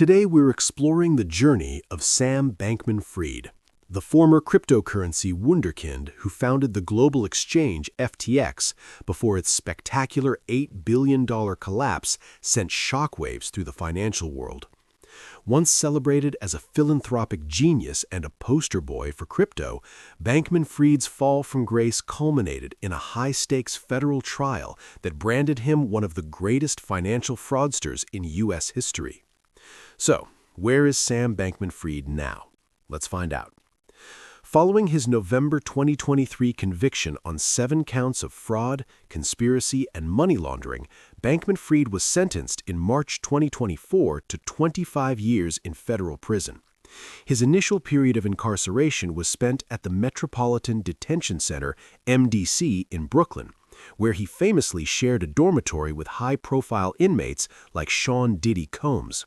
Today we're exploring the journey of Sam Bankman-Fried, the former cryptocurrency wunderkind who founded the global exchange FTX before its spectacular $8 billion collapse sent shockwaves through the financial world. Once celebrated as a philanthropic genius and a poster boy for crypto, Bankman-Fried's fall from grace culminated in a high-stakes federal trial that branded him one of the greatest financial fraudsters in U.S. history. So, where is Sam Bankman-Fried now? Let's find out. Following his November 2023 conviction on 7 counts of fraud, conspiracy, and money laundering, Bankman-Fried was sentenced in March 2024 to 25 years in federal prison. His initial period of incarceration was spent at the Metropolitan Detention Center, MDC, in Brooklyn, where he famously shared a dormitory with high-profile inmates like Sean Diddy Combs.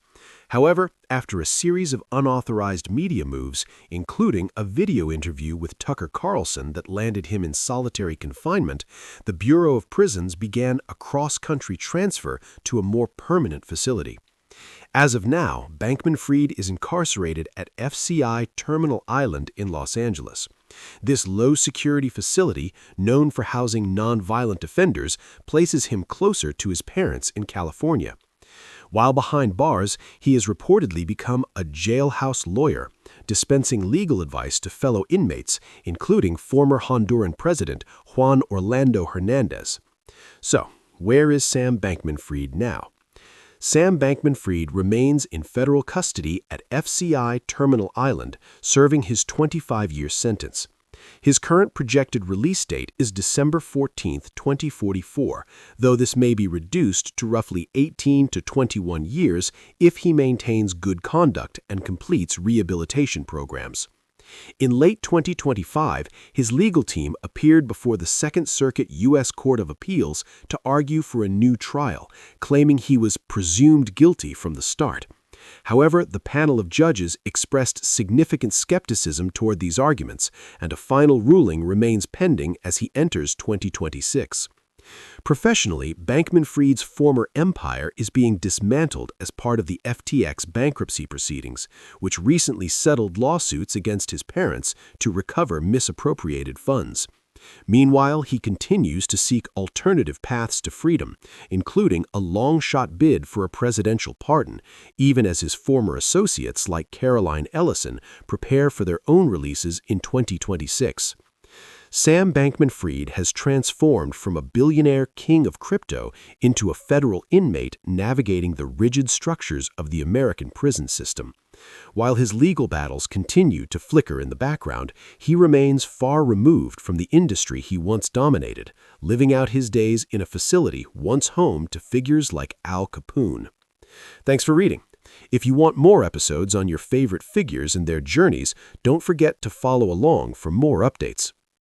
However, after a series of unauthorized media moves, including a video interview with Tucker Carlson that landed him in solitary confinement, the Bureau of Prisons began a cross-country transfer to a more permanent facility. As of now, Bankman-Fried is incarcerated at FCI Terminal Island in Los Angeles. This low-security facility, known for housing nonviolent offenders, places him closer to his parents in California. While behind bars, he has reportedly become a jailhouse lawyer, dispensing legal advice to fellow inmates, including former Honduran President Juan Orlando Hernandez. So, where is Sam Bankman-Fried now? Sam Bankman-Fried remains in federal custody at FCI Terminal Island, serving his 25-year sentence. His current projected release date is December 14, 2044, though this may be reduced to roughly 18 to 21 years if he maintains good conduct and completes rehabilitation programs. In late 2025, his legal team appeared before the Second Circuit U.S. Court of Appeals to argue for a new trial, claiming he was presumed guilty from the start. However, the panel of judges expressed significant skepticism toward these arguments, and a final ruling remains pending as he enters 2026. Professionally, Bankman-Fried's former empire is being dismantled as part of the FTX bankruptcy proceedings, which recently settled lawsuits against his parents to recover misappropriated funds. Meanwhile, he continues to seek alternative paths to freedom, including a long-shot bid for a presidential pardon, even as his former associates like Caroline Ellison prepare for their own releases in 2026. Sam Bankman-Fried has transformed from a billionaire king of crypto into a federal inmate navigating the rigid structures of the American prison system. While his legal battles continue to flicker in the background, he remains far removed from the industry he once dominated, living out his days in a facility once home to figures like Al Capone. Thanks for reading. If you want more episodes on your favorite figures and their journeys, don't forget to follow along for more updates.